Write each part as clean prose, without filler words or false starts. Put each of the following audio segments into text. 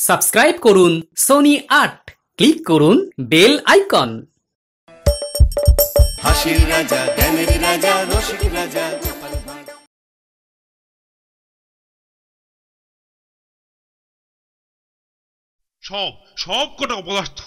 Subscribe করুন Sony ৮, click করুন bell icon. হাসির রাজা, জ্ঞানের রাজা, রসিক রাজা। সব কটা অপদার্থ।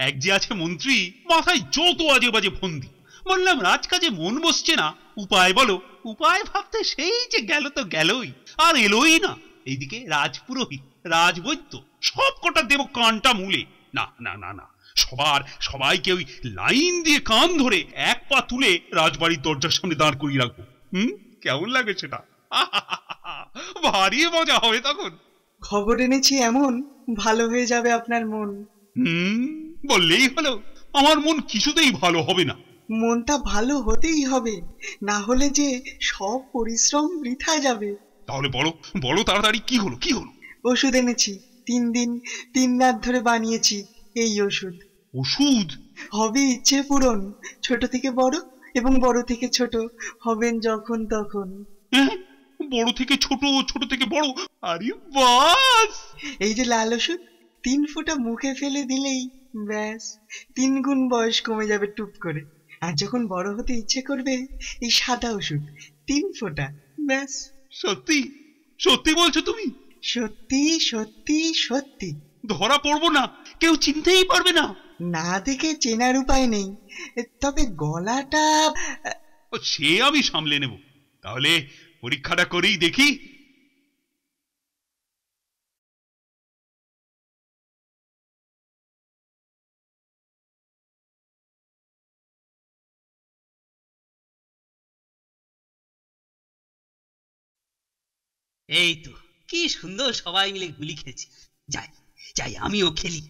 এক যে আছে মন্ত্রী, মাথায় যত আজে বাজে ফন্দি। বললাম রাজকাজে মন বসছে না, উপায় বলো। উপায় ভাবতে সেই যে গেল তো গেলই, আর এলোই না। এইদিকে রাজপুরোহিত, রাজবৈদ্য, সব কটা দেব কানটা মূলে। না না না না, সবাইকে ওই লাইন দিয়ে কান ধরে এক পা তুলে রাজবাড়ির দরজার সামনে দাঁড় করিয়ে রাখবো। কেমন লাগে সেটা? ভারী মজা হবে তখন। খবর এনেছি এমন, ভালো হয়ে যাবে আপনার মন। বললেই হলো। আমার মন কিছুতেই ভালো হবে না। মনটা ভালো হতেই হবে, না হলে যে সব পরিশ্রম বৃথা যাবে। তাহলে বলো তাড়াতাড়ি, কি হলো? ওষুধ এনেছি, 3 দিন 3 রাত ধরে বানিয়েছি এই ওষুধ। ওষুধ? হবে ইচ্ছে পূরণ, ছোট থেকে বড় এবং বড় থেকে ছোট হবেন যখন তখন। বড় থেকে ছোট, ছোট থেকে বড়? আরে বাস! এই যে লাল ওষুধ, 3 ফোঁটা মুখে ফেলে দিলেই ব্যাস 3 গুণ বয়স কমে যাবে টুপ করে। আর যখন বড় হতে ইচ্ছে করবে, এই সাদা ওষুধ 3 ফোঁটা, ব্যাস। সত্যি সত্যি বলছো তুমি? সত্যি সত্যি সত্যি। ধরা পড়বো না? কেউ চিনতেই পারবে না? না দেখে চেনার উপায় নেই, তবে গলাটা সে আমি সামলে নেব। তাহলে পরীক্ষাটা করেই দেখি। এই তো কি সুন্দর সবাই মিলে গুলি খেলছি। যাই যাই আমিও খেলি।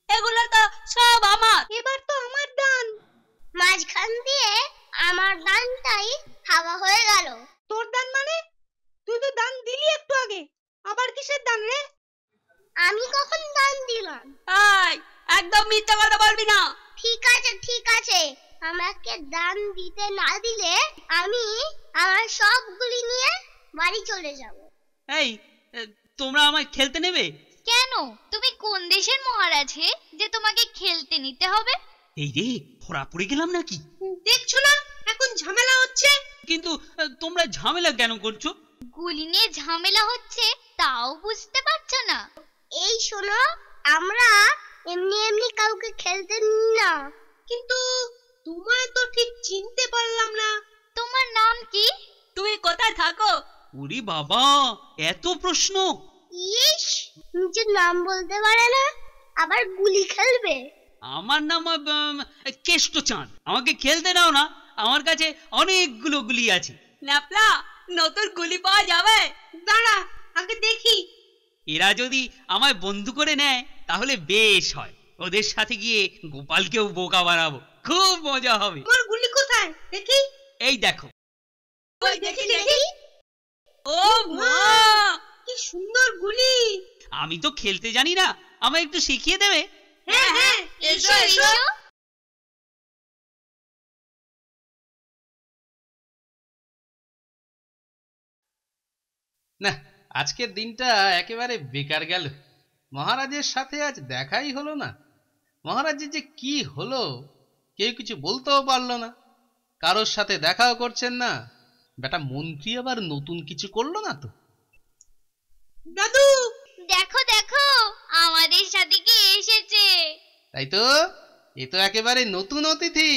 এগুলো তো সব আমার। এবার তো আমার দান। মাঝখান দিয়ে আমার দানটাই হাওয়া হয়ে গেল। তোর দান মানে? তুই তো দান দিলি একটু আগে, আবার কিসের দান রে? আমি কখন দান দিলাম? এই একদম মিথ্যা কথা বলবি না। ঠিক আছে, আমাকে দান দিতে না দিলে আমি আমার সবগুলি নিয়ে বাড়ি চলে যাব। এই তোমরা আমায় খেলতে নেবে? কেন? তুমি কোন দেশের মহারাজ হে যে তোমাকে খেলতে নিতে হবে? এই রে, ধরা পড়ে গেলাম নাকি? দেখছো না এখন ঝামেলা হচ্ছে। কিন্তু তোমরা ঝামেলা কেন করছো? গুলি নিয়ে ঝামেলা হচ্ছে তাও বুঝতে পারছো না? এই শোনো, আমরা এমনি কাউকে খেলতে নিই না। কিন্তু তোমায় তো ঠিক চিনতে পারলাম না। তোমার নাম কি? তুমি কোথায় থাকো? ওরে বাবা, এত প্রশ্ন! ইস, নিজের নাম বলতে পারে না, আবার গুলি খেলবে। আমার নাম কেষ্টচাঁদ। আমাকে খেলতে দাও না, আমার কাছে অনেকগুলো গুলি আছে। ন্যাপলা, নতুন গুলি পাওয়া যাবে? দাঁড়া আগে দেখি। এরা যদি আমায় বন্ধু করে নেয় তাহলে বেশ হয়। ওদের সাথে গিয়ে গোপালকেও বোকা বানাবো, খুব মজা হবে। তোমার গুলি কোথায় দেখি? এই দেখো। ওই দেখি। ও মা, কি সুন্দর গুলি! আমি তো খেলতে জানি না, আমায় একটু শিখিয়ে দেবে? হ্যাঁ, এসো। না, আজকের দিনটা একেবারে বেকার গেল। মহারাজের সাথে আজ দেখাই হলো না। মহারাজের যে কি হলো, কেউ কিছু বলতেও পারলো না, কারোর সাথে দেখাও করছেন না। বেটা মন্ত্রী আবার নতুন কিছু করলো না তো? দাদু দেখো আমাদের সাথে কে এসেছে। তাই তো, এ তো একেবারে নতুন অতিথি।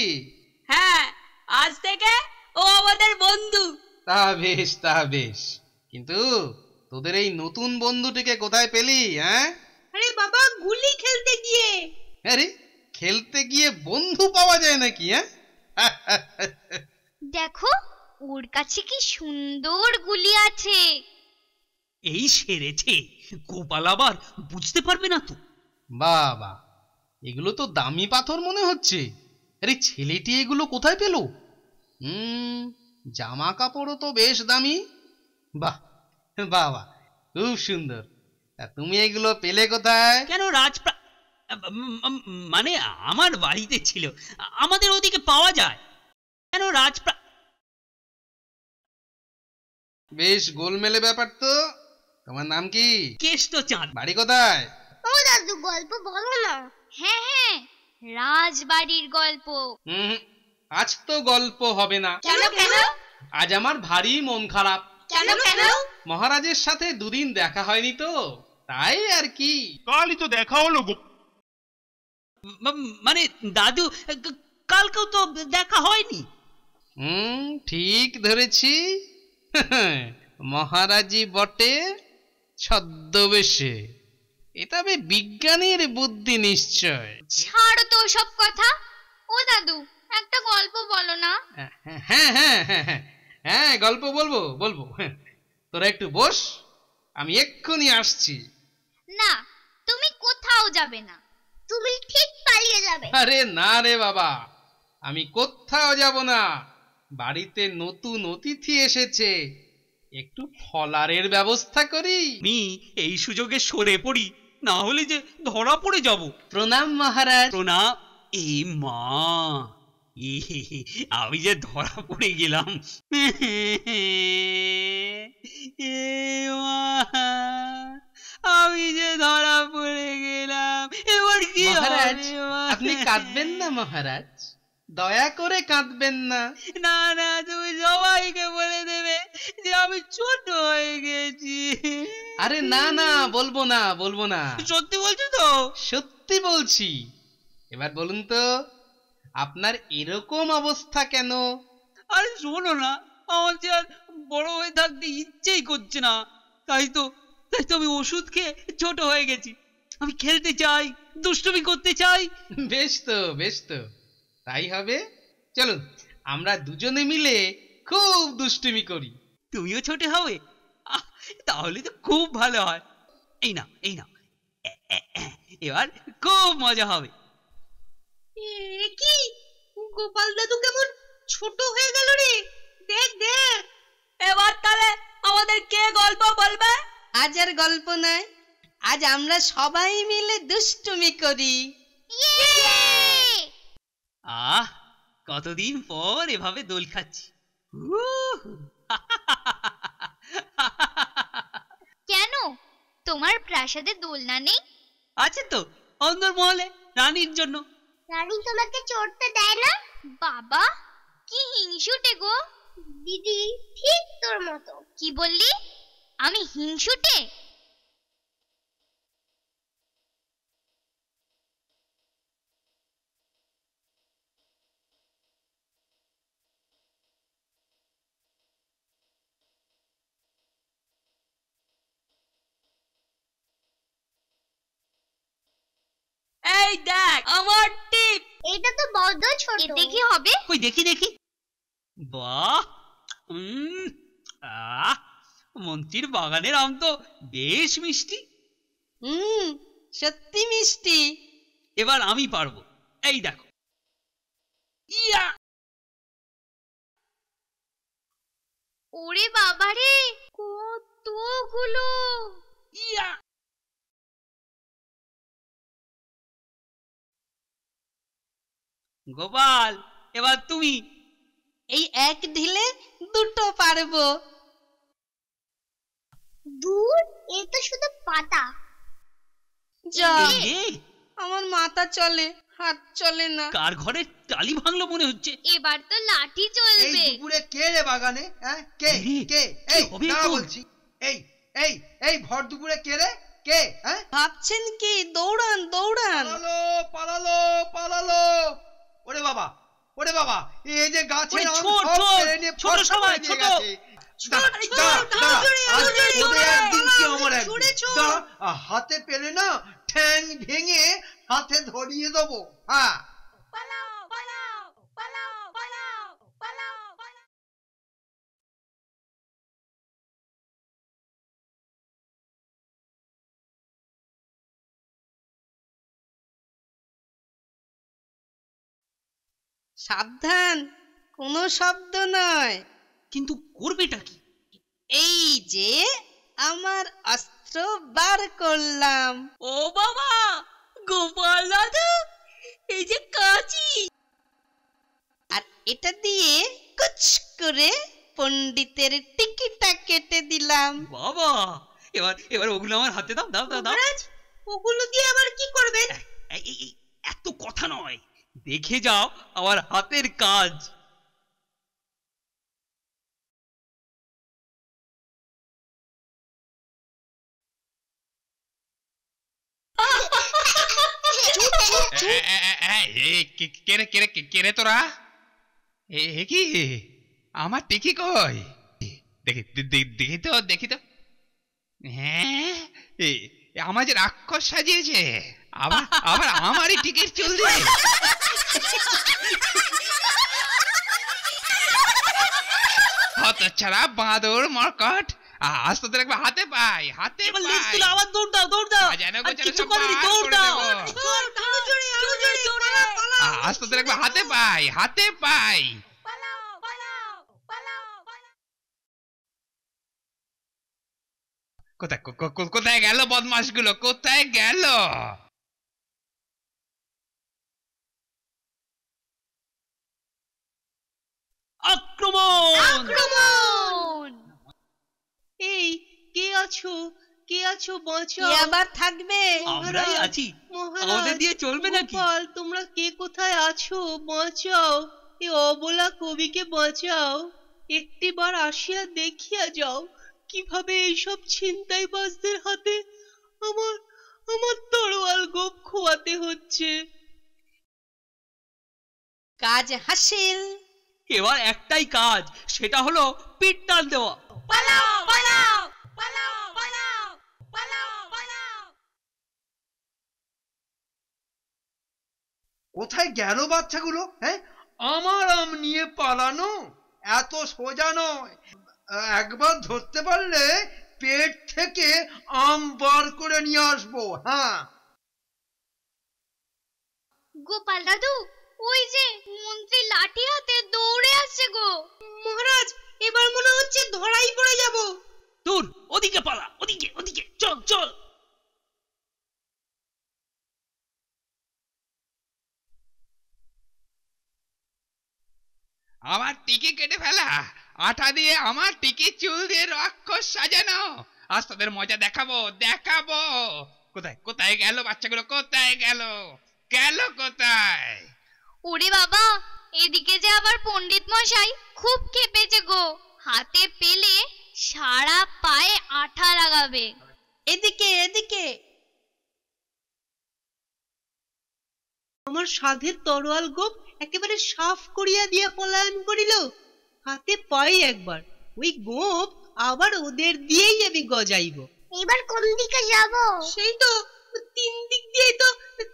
হ্যাঁ, আজ থেকে ও আমাদের বন্ধু। তা বেশ, কিন্তু তোদের এই নতুন বন্ধুটিকে কোথায় পেলি? আরে বাবা, গুলি খেলতে গিয়ে। আরে খেলতে গিয়ে বন্ধু পাওয়া যায় নাকি? দেখো ওর কাছে কি সুন্দর গুলি আছে। এই সেরেছে, গোপাল আবার বুঝতে পারবে না তো। বাবা, এগুলো তো দামি পাথর মনে হচ্ছে। আরে ছেলেটি এগুলো কোথায় পেল? জামা কাপড়ও তো বেশ দামি। বাহ বাবা, খুব সুন্দর। তুমি এগুলো পেলে কোথায়? কেন মানে আমার বাড়িতে ছিল, আমাদের ওদিকে পাওয়া যায়। কেন বেশ গোলমেলে ব্যাপার তো। তোমার নাম কি? কেষ্টচাঁদ। বাড়ি কোথায়? ও দাদু গল্প বলো না। হ্যাঁ হ্যাঁ, রাজবাড়ির গল্প। আজ তো গল্প হবে না। কেন কেন? আজ আমার ভারী মন খারাপ। কেন কেন? মহারাজের সাথে দুদিন দেখা হয়নি তো, তাই আর কি। কালই তো দেখা হলো গো। মানে দাদু, কালকেও তো দেখা হয়নি। ঠিক ধরেছি। মহারাজি বটে, ছদ্মবেশে। এটা বিজ্ঞানীর বুদ্ধি নিশ্চয়। ছাড়ো তো সব কথা। ও দাদু, একটা গল্প বলো না। হ্যাঁ হ্যাঁ হ্যাঁ হ্যাঁ হ্যাঁ, গল্প বলবো বলবো। তোরা একটু বস, আমি এক্ষুনি আসছি। না, তুমি কোথাও যাবে না। তুমি ঠিক পালিয়ে যাবে। আরে না রে বাবা, আমি কোথাও যাব না। বাড়িতে নতুন অতিথি এসেছে, একটু ফলারের ব্যবস্থা করি। আমি এই সুযোগে সরে পড়ি, না হলে যে ধরা পড়ে যাব। প্রণাম মহারাজ। প্রণাম। এই মা, আমি যে ধরা পড়ে গেলাম। আমি যে ধরা পড়ে গেলাম, এবার কি মহারাজ, হবে? আপনি কাঁদবেন না মহারাজ, দয়া করে কাঁদবেন না। না না, তুমি সবাইকে বলে দেবে যে আমি ছোট হয়ে গেছি। আরে না না, বলবো না বলবো না। সত্যি বলছো তো? সত্যি বলছি। এবার বলুন তো, আপনার এরকম অবস্থা কেন? আরে শোনো না, আমার যে আর বড় হয়ে থাকতে ইচ্ছেই করছে না। তাই তো আমি ওষুধ খেয়ে ছোট হয়ে গেছি। আমি খেলতে চাই, দুষ্টুমি করতে চাই। বেশ তো বেশ তো, তাই হবে। চলুন আমরা দুজনে মিলে খুব দুষ্টুমি করি। তুমিও ছোট হবে? তাহলে তো খুব ভালো হয়। এই না এই না, এবার খুব মজা হবে। কি গোপাল দাদু কেমন ছোট হয়ে গেল রে? দেখ দেখ। এবার তাহলে আমাদের কে গল্প বলবে? আজ আর গল্প নয়, আজ আমরা সবাই মিলে দুষ্টুমি করি। কতদিন পর এভাবে দোল খাচ্ছি। কেন, তোমার প্রাসাদে দোলনা নেই? আছে তো, অন্দরমহলে রানীর জন্য। রানী তোমাকে চড়তে দেয় না? বাবা, কি হিংসুটে গো। দিদি ঠিক তোর মতো। কি বললি? আমি হিংসুটে? এই দেখ আমার টিপ। এটা তো বড় ছোট। এতে কি হবে? কই দেখি দেখি। বাহ, মন্ত্রীর বাগানের আম তো বেশ মিষ্টি। সত্যি মিষ্টি। এবার আমি পারবো। এই দেখো। ইয়া! ওরে বাবারে, কতগুলো! ইয়া! গোপাল, এবার তুমি। এই এক ঢিলে দুটো পারবো। দূর, এ তো শুধু পাতা। যা, আমার মাথা চলে, হাত চলে না। কার ঘরে টালি ভাঙলো মনে হচ্ছে। এবার তো লাঠি চলবে। এই দুপুরে কে রে বাগানে? হ্যাঁ, কে কে? এই না বলছি, এই এই এই ভর দুপুরে কে রে? কে? হ্যাঁ, ভাবছেন কি? দৌড়ান দৌড়ান। পালালো পালালো পালালো। ওরে বাবা, ওরে বাবা, এই যে গাছের আম সব পেড়ে নিয়ে ছোট সবাই ছোট। হাতে পেলে না ঠ্যাং ভেঙে হাতে ধরিয়ে দেবো। হ্যাঁ, সাবধান, কোনো শব্দ নয়। কিন্তু করবেটা কি? এই যে আমার অস্ত্র বার করলাম। ও বাবা, গোপাল দাদু, এই যে কাঁচি। আর এটা দিয়ে কুচ করে পণ্ডিতের টিকিটা কেটে দিলাম। বাবা, এবার ওগুলো আমার হাতে দাও দাও দাও দাও। ওগুলো দিয়ে আবার কি করবেন? এত কথা নয়, দেখে যাও আমার হাতের কাজ। কেরে তোরা? কি আমার টিকি কই? দেখি তো। হ্যাঁ, আমার যে রাক্ষস সাজিয়েছে, আবার আমারই টিকির চুল দিয়ে। হতচ্ছাড়া বাঁদর মরকট, আজ তোদের একবার হাতে পাই। আবার দৌড় দাও। আজ তোদের একবার হাতে পাই। কোথায় গেল বদমাশ গুলো? কোথায় গেল? আক্রমণ! এই কে আছো বাঁচাও। কে আবার থাকবে? আমরাই আছি, আমাদের দিয়ে চলবে নাকি? তোমরা কে কোথায় আছো? বাঁচাও, এই অবলা কবিকে বাঁচাও। একটিবার আসিয়া দেখিয়া যাও কিভাবে এইসব ছিনতাইবাজদের হাতে আমার তরোয়াল গোপ খোয়াতে হচ্ছে। কাজ হাসিল। এবার একটাই কাজ, সেটা হলো পিঠ টান দেওয়া। কোথায় গেল বাচ্চাগুলো? হ্যাঁ, আমার আম নিয়ে পালানো এত সোজা নয়। একবার ধরতে পারলে পেট থেকে আম বার করে নিয়ে আসবো। হ্যাঁ, গোপাল দাদু, ওই যে মন্ত্রী লাঠি হাতে দৌড়ে আসছে গো। মহারাজ, এবার মনে হচ্ছে ধরাই পড়ে যাব। দূর, ওদিকে পালা, ওদিকে চল। আমার টিকি কেটে ফেলা, আঠা দিয়ে আমার টিকি চুল দিয়ে রাক্ষস সাজানো। আজ তোদের মজা দেখাবো। কোথায় গেল বাচ্চাগুলো? কোথায় গেল কোথায়? ওরে বাবা, এদিকে যে আবার পণ্ডিত মশাই খুব খেপেছে গো। হাতে পেলে সারা পায়ে আঠা লাগাবে। এদিকে আমার সাধের তরোয়াল গোপ একেবারে সাফ করিয়া দিয়া পলায়ন করিল। হাতে পাই একবার, ওই গোপ আবার ওদের দিয়েই আমি গজাইব। এবার কোন দিকে যাব? সেই তো, তিন দিক দিয়ে তো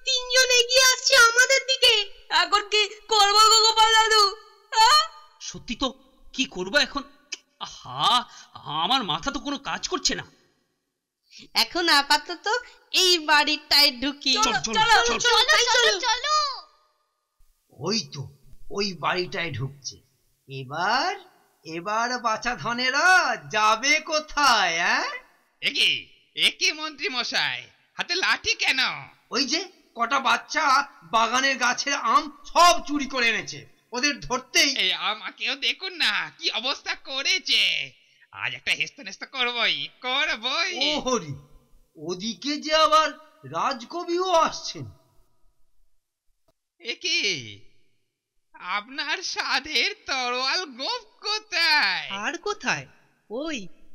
তিনজন এগিয়ে আসছে আমাদের দিকে। এখন কি করবো গো গোপাল দাদু? সত্যি তো, কি করবো এখন? আমার মাথা তো কোনো কাজ করছে না। এখন আপাতত এই বাড়িটায় ঢুকি। চলো। ওই তো ওই বাড়িটায় ঢুকছে। এবার বাছা ধনেরা যাবে কোথায়? একে মন্ত্রী মশাই, হাতে লাঠি কেন? ওই যে কটা বাচ্চা বাগানের গাছের আম সব চুরি করে এনেছে, ওদের ধরতেই। আমাকেও দেখুন না কি অবস্থা করেছে। আজ একটা হেস্ত করবই। ও হরি, ওদিকে যে আবার রাজকবিও আসছেন। আপনার সাধের তরোয়াল গোপ কোথায়? আর কোথায়?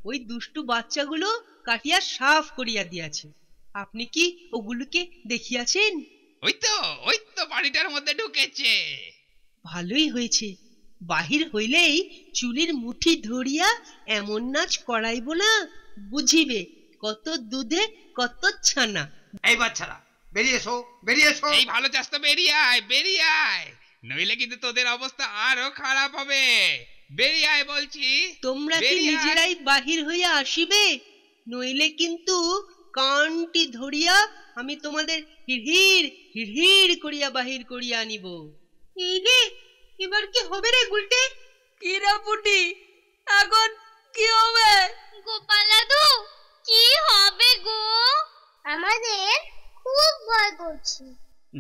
ওই দুষ্টু বাচ্চাগুলো কাটিয়া সাফ করিয়া দিয়াছে। আপনি কি ওগুলোকে দেখিয়াছেন? ওই তো বাড়িটার মধ্যে ঢুকেছে। ভালোই হয়েছে, বাহির হইলেই চুলির মুঠি ধরিয়া এমন নাচ করাইব না, বুঝিবে কত দুধে কত ছানা। এই বাচ্চারা বেরিয়ে এসো। এই ভালো চাস তো বেরিয়ে আয়, নইলে কিন্তু তোদের অবস্থা আরো খারাপ হবে। বেরিয়ে আয় বলছি। তোমরা কি নিজেরাই বাহির হইয়া আসিবে? নইলে কিন্তু কানটি ধরিয়া আমি তোমাদের হিড়হিড় করিয়া বাহির করিয়া আনিব। এই রে, এবার কি হবে রে গুলটে? কিরা পুটি, এখন কি হবে? গোপাল দাদু, কি হবে গো? আমাদের খুব ভয় করছে।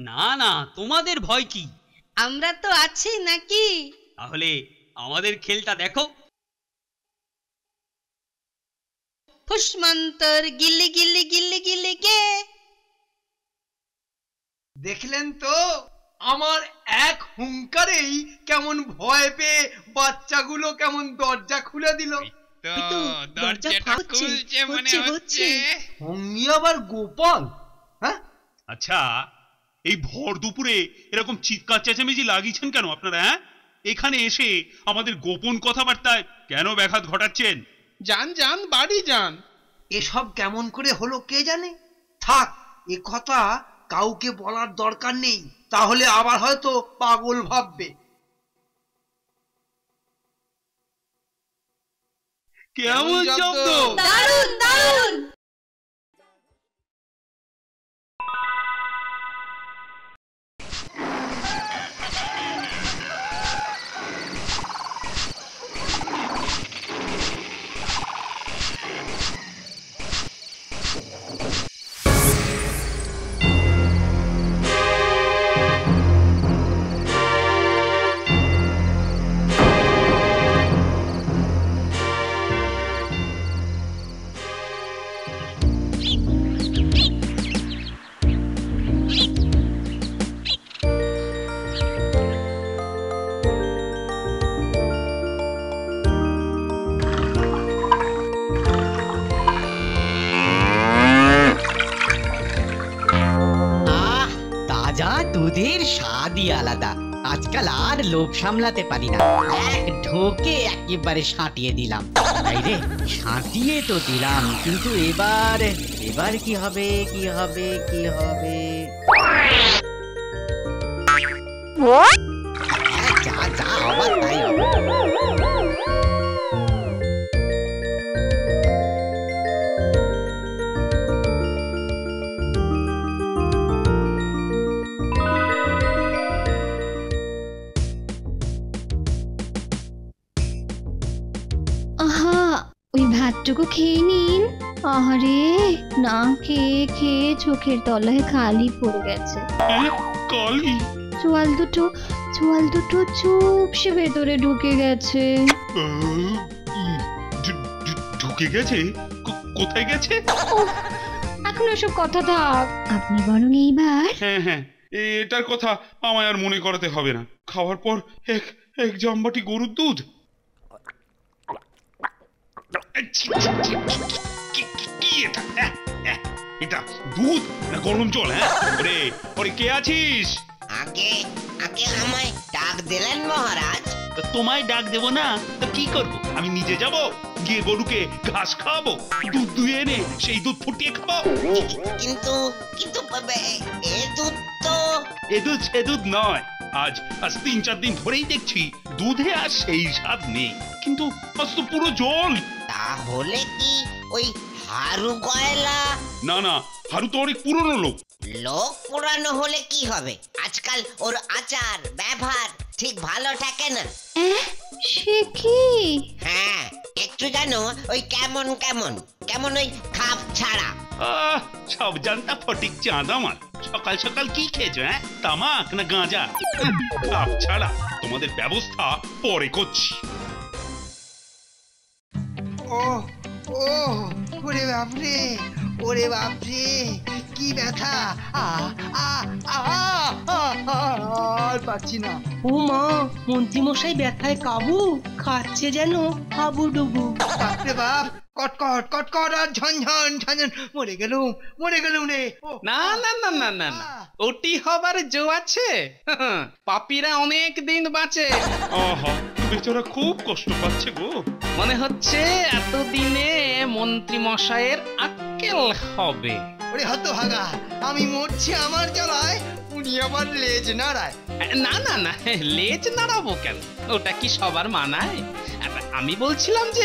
না, তোমাদের ভয় কি? আমরা তো আছি নাকি? তাহলে আমাদের খেলটা দেখো। ফুসমন্তর গিল্লি গিল্লি গিল্লি গিল্লি গে, দেখলেন তো, আমার এক হুঙ্কারেই কেমন ভয় পেয়ে বাচ্চাগুলো কেমন দরজা খুলে দিল। দরজাটা খুলছে মনে হচ্ছে। সঙ্গে আবার গোপাল। হ্যাঁ, আচ্ছা, এই ভর দুপুরে এরকম চিৎকার চেঁচামেচি লাগিয়েছেন কেন আপনারা? হ্যাঁ, এখানে এসে আমাদের গোপন কথাবার্তায় কেন ব্যাঘাত ঘটাচ্ছেন? যান যান, বাড়ি যান। এসব কেমন করে হলো কে জানে। থাক, এ কথা কাউকে বলার দরকার নেই, তাহলে আবার হয়তো পাগল ভাববে। কেমন শব্দ! দারুণ দারুণ। দুধের স্বাদই আলাদা। আজকাল আর লোভ সামলাতে পারি না, এক ঢোকে একেবারে সাঁটিয়ে দিলাম। তাই রে, সাঁটিয়ে তো দিলাম, কিন্তু এবার কি হবে কি হবে কি হবে? যা যা আবার তাই হবে। ভাতটুকু খেয়ে নিন। আহারে, না খেয়ে খেয়ে চোখের তলায় কালি পড়ে গেছে। কালি? চোয়াল দুটো চুপসে ভেতরে ঢুকে গেছে। ঢুকে গেছে? কোথায় গেছে? এখন ওসব কথা থাক, আপনি বরং এইবার। হ্যাঁ, এটার কথা আমায় আর মনে করাতে হবে না। খাওয়ার পর এক জামবাটি গরুর দুধ। এটা দুধ না গরম জল? হ্যাঁ, ওরে কে আছিস? আগে আমায় ডাক দিলেন মহারাজ? তোমায় ডাক দেব না তো কি করব? আমি নিজে যাব, গিয়ে গরুকে ঘাস খাওয়াবো, দুধ দুয়ে এনে সেই দুধ ফুটিয়ে খাবো। কিন্তু এ দুধ তো এ দুধ নয়। আজ 3-4 দিন ধরেই দেখছি দুধে আর সেই স্বাদ নেই, কিন্তু আজ তো পুরো জল। তাহলে কি ওই হারু গয়লা? না, হারু তো অনেক পুরনো লোক। লোক পুরানো হলে কি হবে? আজকাল ওর আচার ব্যবহার ঠিক ভালো থাকে না। সে কি? হ্যাঁ, একটু জানো ওই কেমন ওই খাপ ছাড়া। সব জানতা ফটিক চাঁদ আমার। সকাল সকাল কি খেয়েছো? হ্যাঁ, তামাক না গাঁজা? খাপ ছাড়া তোমাদের ব্যবস্থা পরে করছি। ওরে বাপরে, কি ব্যথা! আর পাচ্ছি না। ও মা, মন্ত্রীমশাই ব্যথায় কাবু, খাচ্ছে যেন হাবুডুবু। বাপরে বাপ, কটকট কটকট আর ঝনঝন, মরে গেলুম রে। না, ওটি হবার জো আছে। পাপীরা অনেক দিন বাঁচে। বেচারা খুব কষ্ট পাচ্ছে গো। মনে হচ্ছে এতদিনে মন্ত্রী মশাইয়ের আক্কেল হবে। ওরে হতভাগা, আমি মরছি আমার জ্বালায়, উনি আবার লেজ নাড়ায়। না, লেজ নাড়াবো কেন? ওটা কি সবার মানায়? আমি বলছিলাম যে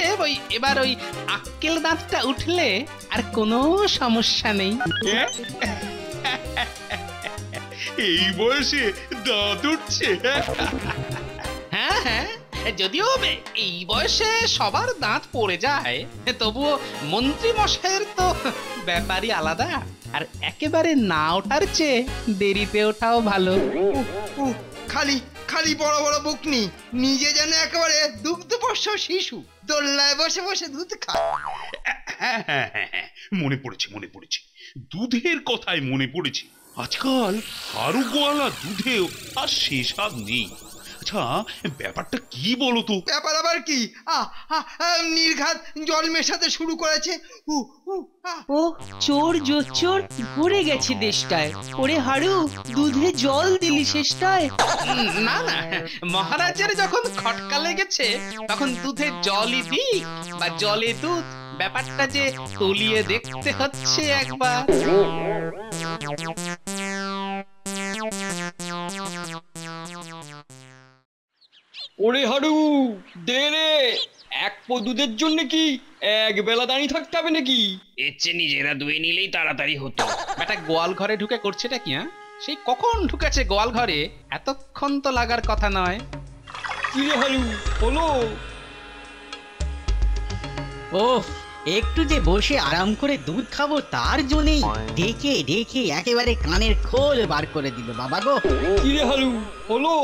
এবার ওই আক্কেল দাঁতটা উঠলে আর কোনো সমস্যা নেই। এই বয়সে দাঁত উঠছে? হ্যাঁ, যদিও এই বয়সে সবার দাঁত পড়ে যায়, তবুও মন্ত্রী মশাইয়ের তো ব্যাপারই আলাদা। আর একেবারে না ওঠার চেয়ে দেরিতে ওঠাও ভালো। খালি বড় বড় বকনি, নিজে যেন একেবারে দুগ্ধপোষ্য শিশু, দোল্লায় বসে বসে দুধ খায়। হ্যাঁ, মনে পড়েছে, দুধের কথায় মনে পড়েছে। আজকাল হারু গোয়ালা দুধেও আর সে স্বাদ নেই। আচ্ছা, ব্যাপারটা কি বলো তো? ব্যাপার আবার কি? নির্ঘাত জল মেশাতে শুরু করেছে। ও চোর জোচ্চোর ঘুরে গেছে দেশটায়। ওরে হারু, দুধে জল দিলি শেষটায়। না না, মহারাজের যখন খটকা লেগেছে তখন দুধে জলই দিক বা জলে দুধ, ব্যাপারটা যে তলিয়ে দেখতে হচ্ছে একবার। ওরে হারু, দে রে, এক পো দুধের জন্য কি এক বেলা দাঁড়িয়ে থাকতে হবে নাকি? এর চেয়ে নিজেরা দুয়ে নিলেই তাড়াতাড়ি হতো। বেটা গোয়াল ঘরে ঢুকে করছেটা কি? হ্যাঁ, সেই কখন ঢুকেছে গোয়াল ঘরে, এতক্ষণ তো লাগার কথা নয়। কি রে হারু, হলো? ওহ, একটু যে বসে আরাম করে দুধ খাবো তার জন্যই ডেকে ডেকে একেবারে কানের খোল বার করে দিল বাবা গো। কি রে হারু, হলো?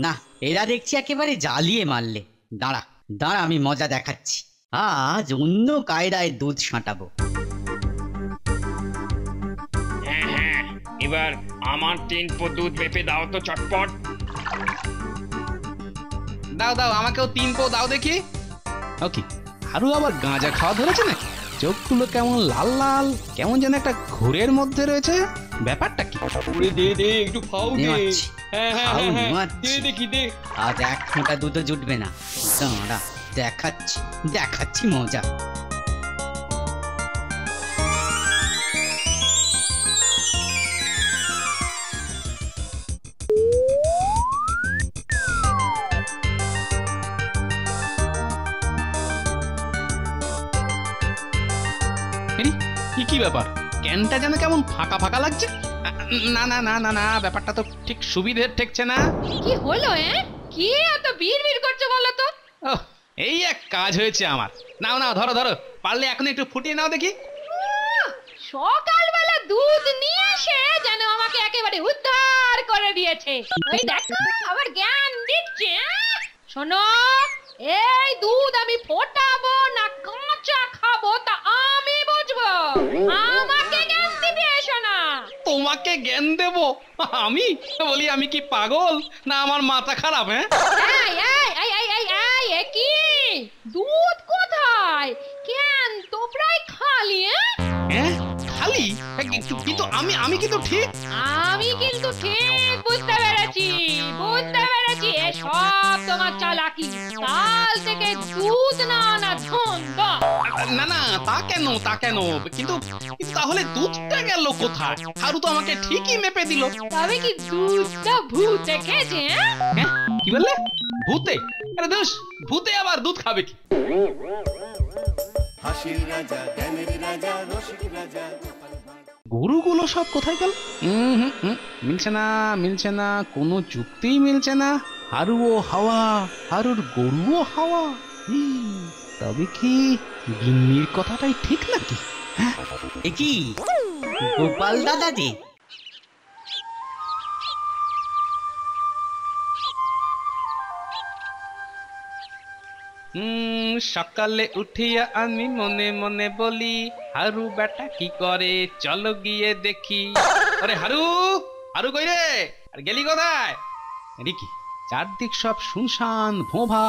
না, এরা দেখছি একেবারে জ্বালিয়ে মারলে। দাঁড়া দাঁড়া, আমি মজা দেখাচ্ছি। আজ অন্য কায়দায় দুধ সাঁটাবো। হ্যাঁ হ্যাঁ, এবার আমার 3 পো দুধ মেপে দাও তো চটপট। দাও দাও, আমাকেও 3 পো দাও দেখি। ওকে, হারু আবার গাঁজা খাওয়া ধরেছে নাকি? চোখগুলো কেমন লাল লাল, কেমন যেন একটা ঘোরের মধ্যে রয়েছে, ব্যাপারটা কি? ওরে দে দে, একটু খাও দে। হ্যাঁ হ্যাঁ হ্যাঁ, দে দেখি দে। আজ এক ফোঁটা দুধও জুটবে না। দাঁড়া, দেখাচ্ছি দেখাচ্ছি মজা। কি ব্যাপার, ক্যানটা যেন কেমন ফাঁকা ফাঁকা লাগছে। না না না না না, ব্যাপারটা তো ঠিক সুবিধের ঠেকছে না। কি হলো? কি এত বিড়বিড় করছো বলো তো? এই এক কাজ হয়েছে আমার। নাও নাও, ধরো ধরো, পারলে এখন একটু ফুটিয়ে নাও দেখি। সকালবেলা দুধ নিয়ে এসে যেন আমাকে একেবারে উদ্ধার করে দিয়েছে। ওই দেখো, আবার জ্ঞান দিচ্ছে। শোনো, এই দুধ আমি ফোটাবো না কাঁচা খাবো তা আমি বুঝবো। আমাকে জ্ঞান দিতে এসো না। তোমাকে জ্ঞান দেবো? আমি বলি, আমি কি পাগল না আমার মাথা খারাপ? হ্যাঁ, কি দুধ কোথায়? কেন তো প্রায় খালি। খালি? কিন্তু আমি কিন্তু ঠিক বুঝতে পেরেছি। সব তোমার চালাকি। কাল থেকে দুধ না আনা ঝন্ড। না না, তা কেন? কিন্তু তাহলে দুধটা গেল কোথায়? হারু তো আমাকে ঠিকই মেপে দিল। তবে কি দুধটা ভূতে খেয়েছে? কি বললে? ভূতে? আরে দোষ, ভূতে আবার দুধ খাবে কি? হাসির রাজা, জ্ঞানের রাজা, রসিক রাজা। গরুগুলো সব কোথায় গেল? মিলছে না, কোনো যুক্তিই মিলছে না। হারুও হাওয়া, হারুর গরুও হাওয়া। তবে কি গিন্নির কথাটাই ঠিক নাকি? এ কি গোপাল দাদা যে? সকালে উঠিয়া আমি মনে মনে বলি, হারু বেটা কি করে, চলো গিয়ে দেখি। আরে হারু, হারু কই রে? আর গেলি কোথায়? কি চারদিক সব শুনশান ভোভা,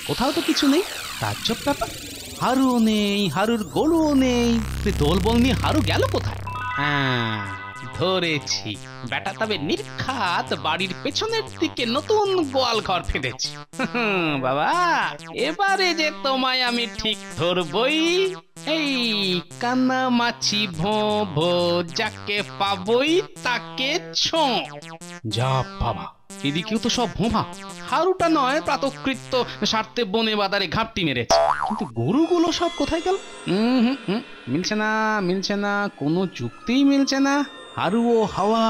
কোথাও তো কিছু নেই। তাজ্জব ব্যাপার, হারুও নেই, হারুর গরুও নেই। দোলবল নিয়ে হারু গেল কোথায়? হ্যাঁ, ধরেছি, বেটা তবে নির্ঘাত বাড়ির পেছনের দিকে নতুন গোয়াল ঘর ফেলেছে। বাবা, এবারে যে তোমায় আমি ঠিক ধরবই। এই কানা মাছি ভো ভো, যাকে পাবই তাকে ছো। যা বাবা, এদিকেও তো সব ভোঁভা। হারুটা নয় প্রাতকৃত্য স্বার্থে বনে বাদারে ঘাপটি মেরেছে, কিন্তু গরুগুলো সব কোথায় গেল? মিলছে না, কোনো যুক্তিই মিলছে না। হারুও হাওয়া,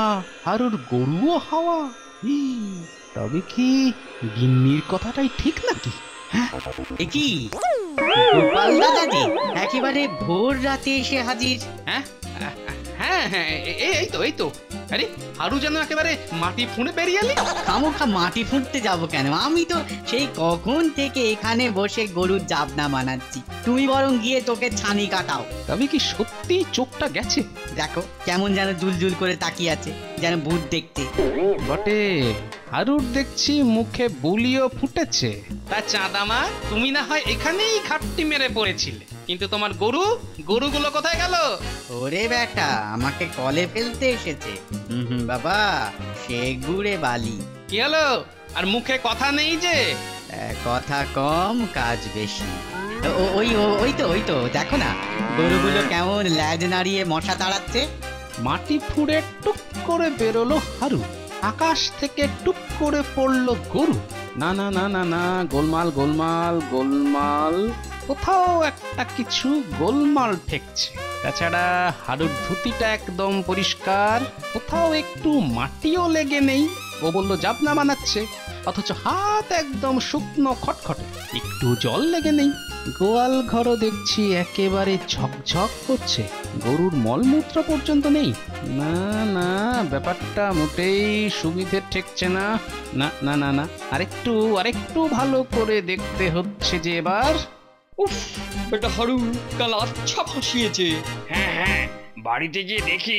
হারুর গরুও হাওয়া। তবে কি গিন্নির কথাটাই ঠিক নাকি? এ কি গোপাল দাদা যে একেবারে ভোর রাতে এসে হাজির? হ্যাঁ, এই তো আরে হারু যেন একেবারে মাটি ফুঁড়ে বেরিয়ে এলি। খামোখা মাটি ফুটতে যাব কেন? আমি তো সেই কখন থেকে এখানে বসে গরুর জাবনা বানাচ্ছি। তুমি বরং গিয়ে তোকে ছানি কাটাও। তবে কি সত্যি চোখটা গেছে? দেখো কেমন যেন জুলজুল করে তাকিয়ে আছে, যেন ভূত দেখতে। বটে, হারুর দেখছি মুখে বুলিও ফুটেছে। তা চাঁদামা, তুমি না হয় এখানেই ঘাপটি মেরে পড়েছিলে, কিন্তু তোমার গরুগুলো কোথায় গেল? ওরে বেটা, আমাকে কলে ফেলতে এসেছে। বাবা, সে গুড়ে বালি। কি হলো? আর মুখে কথা নেই যে? কথা কম কাজ বেশি। ওই তো দেখো না, গরুগুলো কেমন ল্যাজ নাড়িয়ে মশা তাড়াচ্ছে। মাটি ফুঁড়ে টুক করে বেরোলো হারু, আকাশ থেকে টুক করে পড়লো গরু। না না না না না, গোলমাল গোলমাল গোলমাল, কোথাও একটা কিছু গোলমাল ঠেকছে। তাছাড়া হারুর ধুতিটা একদম পরিষ্কার, কোথাও একটু মাটিও লেগে নেই। ও বললো জাবনা বানাচ্ছে, অথচ হাত একদম শুকনো খটখটে, একটু জল লেগে নেই। গোয়াল ঘরও দেখছি একেবারে ঝকঝক করছে, গরুর মলমূত্র পর্যন্ত নেই। না না, ব্যাপারটা মোটেই সুবিধে ঠেকছে না। না না না না, আরেকটু ভালো করে দেখতে হচ্ছে যে এবার। উফ, বেটা হারু কাল আচ্ছা ফাঁসিয়েছে। হ্যাঁ, বাড়িতে গিয়ে দেখি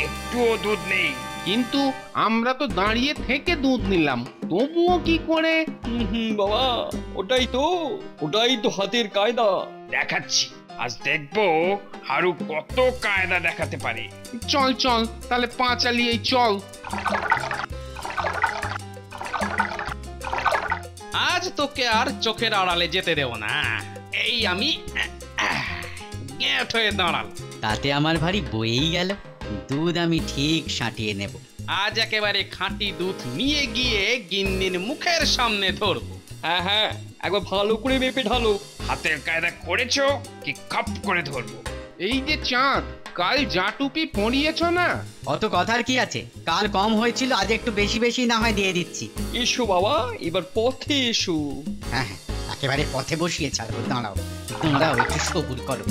একটুও দুধ নেই। কিন্তু আমরা তো দাঁড়িয়ে থেকে দুধ নিলাম, তবুও কি করে? বাবা, ওটাই তো হাতের কায়দা। দেখাচ্ছি, আজ দেখবো হারু কত কায়দা দেখাতে পারে। চল তাহলে পা চালিয়ে চল। আজ তোকে আর চোখের আড়ালে যেতে দেব না। এই আমি গ্যাট হয়ে দাঁড়াল। তাতে আমার ভারী বয়েই গেল। দুধ আমি ঠিক সাঁটিয়ে নেব। আজ একেবারে খাঁটি দুধ নিয়ে গিয়ে গিন্নির মুখের সামনে ধরবো। হ্যাঁ, একবার ভালো করে মেপে ঢালো। হাতের কায়দা করেছো কি খাপ করে ধরবো। এই যে চাঁদ, কাল যা টুপি পরিয়েছ না, অত কথার কি আছে? কাল কম হয়েছিল, আজ একটু বেশি না হয় দিয়ে দিচ্ছি। এসো বাবা, এবার পথে এসো। হ্যাঁ, একেবারে পথে বসিয়ে ছাড়বো। দাঁড়াও একটু সবুর করো।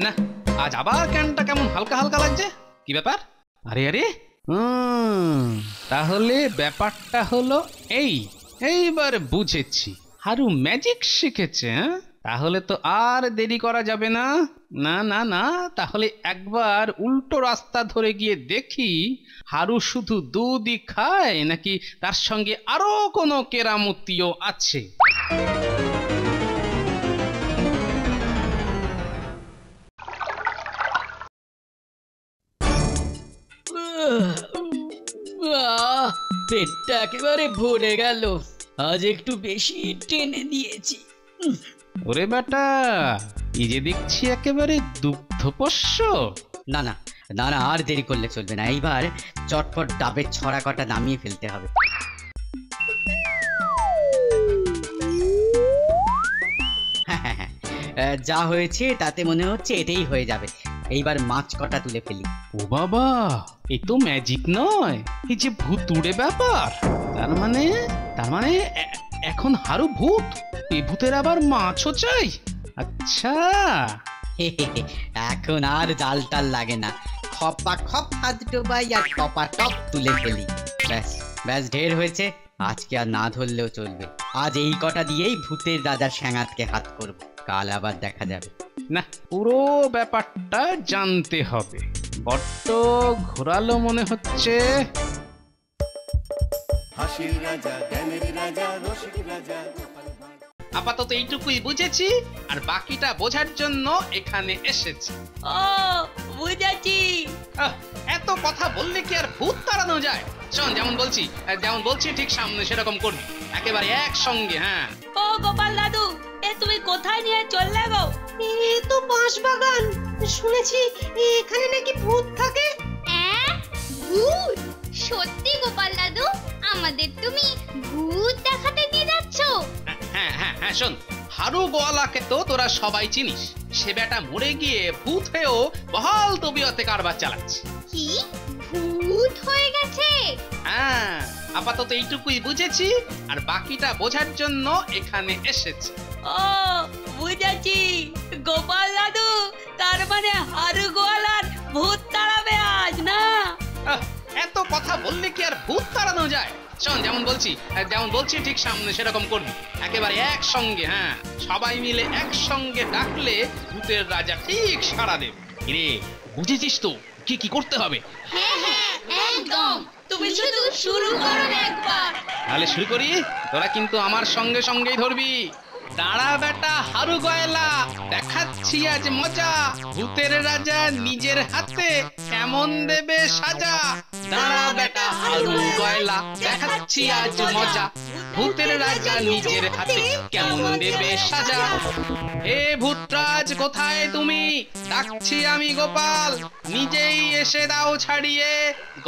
না, আজ আবার ক্যানটা কেমন হালকা হালকা লাগছে। কি ব্যাপার? আরে তাহলে ব্যাপারটা হলো এইবার বুঝেছি, হারু ম্যাজিক শিখেছে। তাহলে তো আর দেরি করা যাবে না। না না না, তাহলে একবার উল্টো রাস্তা ধরে গিয়ে দেখি হারু শুধু দুধই খায় নাকি তার সঙ্গে আরো কোনো কেরামতিও আছে। পেটটা একেবারে ভরে গেল, আজ একটু বেশি টেনে দিয়েছি। ওরে বেটা, এই যে দেখছি একেবারে দুগ্ধপোষ্য। না না না না, আর দেরি করলে চলবে না। এইবার চটপট ডাবের ছড়া কটা নামিয়ে ফেলতে হবে। যা হয়েছে তাতে মনে হচ্ছে এটাই হয়ে যাবে। এইবার মাছ কটা তুলে ফেলি। ও বাবা, এই তো ম্যাজিক নয়, এই যে ভূতুড়ে ব্যাপার। তার মানে এখন হারু ভূত, এই ভূতের আবার মাছও চাই। আচ্ছা, এখন আর জাল টাল লাগে না, খপা খপ হাত ডোবাই আর টপা টপ তুলে ফেলি। ব্যাস ঢের হয়েছে, আজকে আর না ধরলেও চলবে। আজ এই কটা দিয়েই ভূতের রাজার ঠ্যাঙাতকে হাত করব, কাল আবার দেখা যাবে। না, পুরো ব্যাপারটা জানতে হবে। বড্ড ঘোরালো মনে হচ্ছে। হাসির রাজা, জ্ঞানের রাজা, রসিক রাজা। আপাতত এইটুকুই বুঝেছি, আর বাকিটা বোঝার জন্য এখানে এসেছি। ও বুঝেছি। এত কথা বললে কি আর ভূত তাড়ানো যায়? শোন, যেমন বলছি ঠিক সামনে সেরকম করবি, একেবারে একসঙ্গে। হ্যাঁ। ও গোপাল দাদু, তুমি কোথায় নিয়ে চললে গো? এ তো বাঁশ বাগান, শুনেছি এখানে নাকি ভূত থাকে। ভূত? সত্যি গোপাল দাদু, আমাদের তুমি ভূত দেখাতে নিয়ে যাচ্ছ? হ্যাঁ, শোন, হারু গোয়ালাকে তো তোরা সবাই চিনিস। সে বেটা মরে গিয়ে ভূত হয়েও বহাল তবিয়তে কারবার চালাচ্ছে। কি ভূত হয়ে গেছে? হ্যাঁ, আপাতত এইটুকুই বুঝেছি, আর বাকিটা বোঝার জন্য এখানে এসেছি। ও বুঝেছি, গোপাল দাদু তার মানে হারু গোয়ালার ভূত তাড়াবে আজ, না? এত কথা বললে কি আর ভূত তাড়ানো যায়? শোন, যেমন বলছি ঠিক সামনে সেরকম করবি, একেবারে একসঙ্গে। হ্যাঁ, সবাই মিলে একসঙ্গে ডাকলে ভূতের রাজা ঠিক সাড়া দেবে। রে, বুঝেছিস তো কি কি করতে হবে? একদম, তুমি শুধু শুরু করো একবার। তাহলে শুরু করি। তোরা কিন্তু আমার সঙ্গে সঙ্গেই ধরবি। দাঁড়া বেটা হারু গয়লা, দেখাচ্ছি আজ মজা, ভূতের রাজা নিজের হাতে কেমন দেবে সাজা। দাঁড়া বেটা হারু গয়লা, দেখাচ্ছি আজ মজা, ভূতের রাজা নিজের হাতে কেমন দেবে সাজা। হে ভূতরাজ কোথায় তুমি, ডাকছি আমি গোপাল, নিজেই এসে দাও ছাড়িয়ে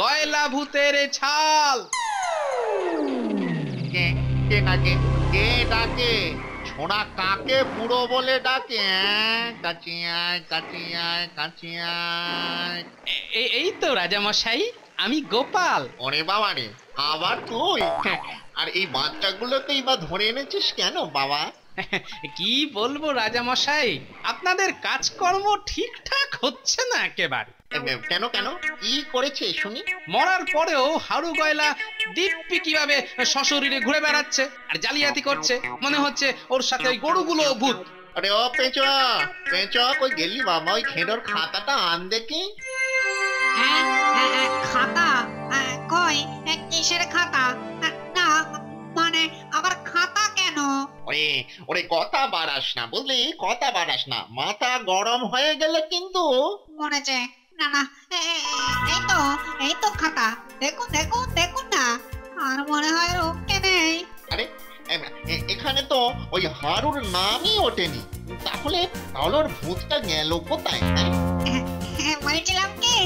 গয়লা ভূতের ছাল। কে ডাকে, কে ডাকে? ছোড়া কাকে বুড়ো বলে ডাকে? কাচিয়ায় কাচিয়ায় কাচিয়ায়। এই তো রাজামশাই, আমি গোপাল। ওরে বাবা রে, আবার তুই? আর এই বাচ্চাগুলোকেই বা ধরে এনেছিস কেন বাবা? কি বলবো রাজামশাই, আপনাদের কাজকর্ম ঠিকঠাক হচ্ছে না একেবারে। কেন কেন, কি করেছে শুনি? মরার পরেও হারু গয়লা দিব্যি কিভাবে সশরীরে ঘুরে বেড়াচ্ছে আর জালিয়াতি করছে, মনে হচ্ছে ওর সাথে ওই গরুগুলো ভূত। আরে ও পেঁচা, পেঁচা কই গেলি বাবা? ওই খেডোর খাতাটা আন দেখি। খাতা? কই, কিসের খাতা? না মানে আবার খাতা কেন? ওরে ওরে, কথা বাড়াস না বুঝলি, কথা বাড়াস না, মাথা গরম হয়ে গেলে কিন্তু। মনেছে না না, এই তো খাতা, দেখুন দেখুন দেখুন না, আর মনে হয় রোগকে নেই। আরে এখানে তো ওই হারুর নামই ওঠেনি, তাহলে ওর ভূতটা গেল কোথায়? বলছিলাম কি,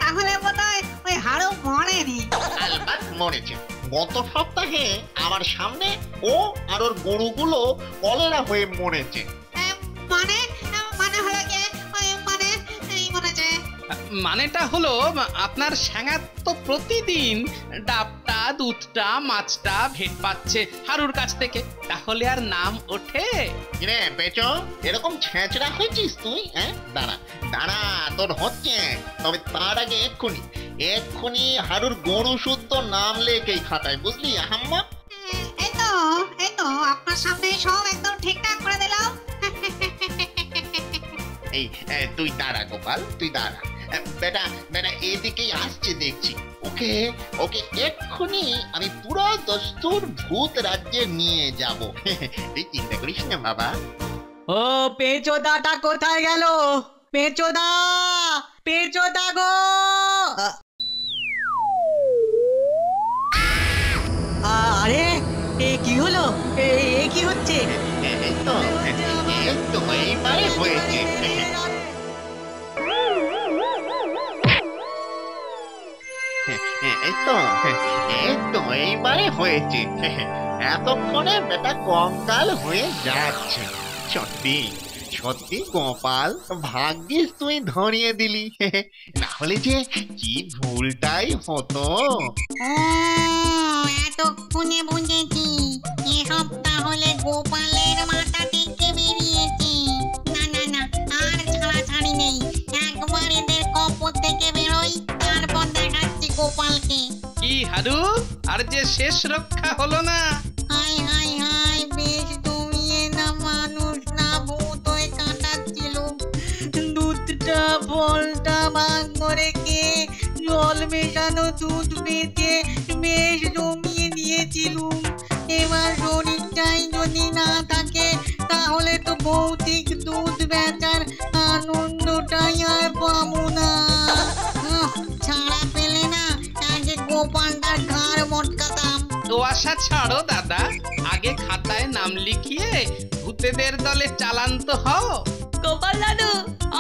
তাহলে বোধহয় ওই হারু মরেনি। আলবাত মরেছে। গত সপ্তাহে আমার সামনে ও আর ওর গরুগুলো কলেরা হয়ে মরেছে। মানে মানে হলো কি, মানে এই মরেছে। মানেটা হলো আপনার স্যাঙাত তো প্রতিদিন ডাবটা, দুধটা, মাছটা ভেট পাচ্ছে হারুর কাছ থেকে, তাহলে আর নাম ওঠে? রে পেঁচো, এরকম ছেঁচড়া হয়েছিস তুই? দাঁড়া দাঁড়া, তোর হচ্ছে। তবে তার আগে এক্ষুনি হারুর গরু শুদ্ধ নাম লেখে খাতায়, বুঝলি আহাম্মা? এই তো আপনার সামনে সব একদম ঠিকঠাক করে দিলাম। এই তুই দাঁড়া গোপাল, তুই দাঁড়া। বেটা বেটা এদিকেই আসছে দেখছি, ওকে ওকে এক্ষুনি আমি পুরো দস্তুর ভূত রাজ্যে নিয়ে যাব। তুই চিন্তা করিস না বাবা। ও পেঁচোদাটা কোথায় গেল? পেঁচোদা, পেঁচোদা গো! আরে কি হলো? কি হচ্ছে? এই তো এইবারে হয়েছে। এইবারে হয়েছে। এতক্ষণে বেটা কঙ্কাল হয়ে যাচ্ছে। সত্যি সত্যি গোপাল, ভাগ্যিস তুই ধরিয়ে দিলি, নাহলে যে কি ভুলটাই হতো। এতক্ষণে বুঝেছি, এসব তাহলে গোপালের মাথা থেকে বেরিয়েছে। না না না, আর ছাড়াছাড়ি নেই, একবার এদের কপর থেকে বেরোই, তারপর দেখাচ্ছি গোপালকে। কি হারু, আর যে শেষ রক্ষা হলো না? হাই হাই হাই, বেশ দমিয়ে না মানুষ না ভূত হয়ে কাটাচ্ছিল। দুধটা ফলটা ভাগ করে খেয়ে জল মেশানো দুধ বেঁচে বেশ জমিয়ে দিয়েছিলুম। এবার শরীরটাই যদি না থাকে, তাহলে তো ভৌতিক দুধ বেচার আনন্দটাই আর পাবো না। ছাড়া পেলে না আগে গোপালটার ঘাড় মটকাতাম। তো আশা ছাড়ো দাদা, আগে খাতায় নাম লিখিয়ে ভূতেদের দলে চালান তো হও। গোপাল দাদু,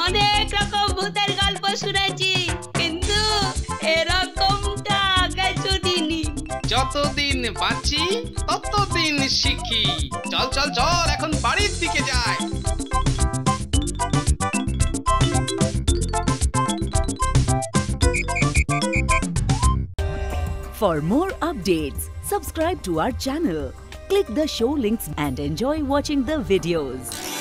অনেক রকম ভূতের গল্প শুনেছি, কিন্তু এরকমটা আগে শুনিনি। যতদিন বাঁচি ততদিন শিখি। চল চল চল, এখন বাড়ির দিকে যাই। For more updates, subscribe to our channel, click the show links and enjoy watching the videos.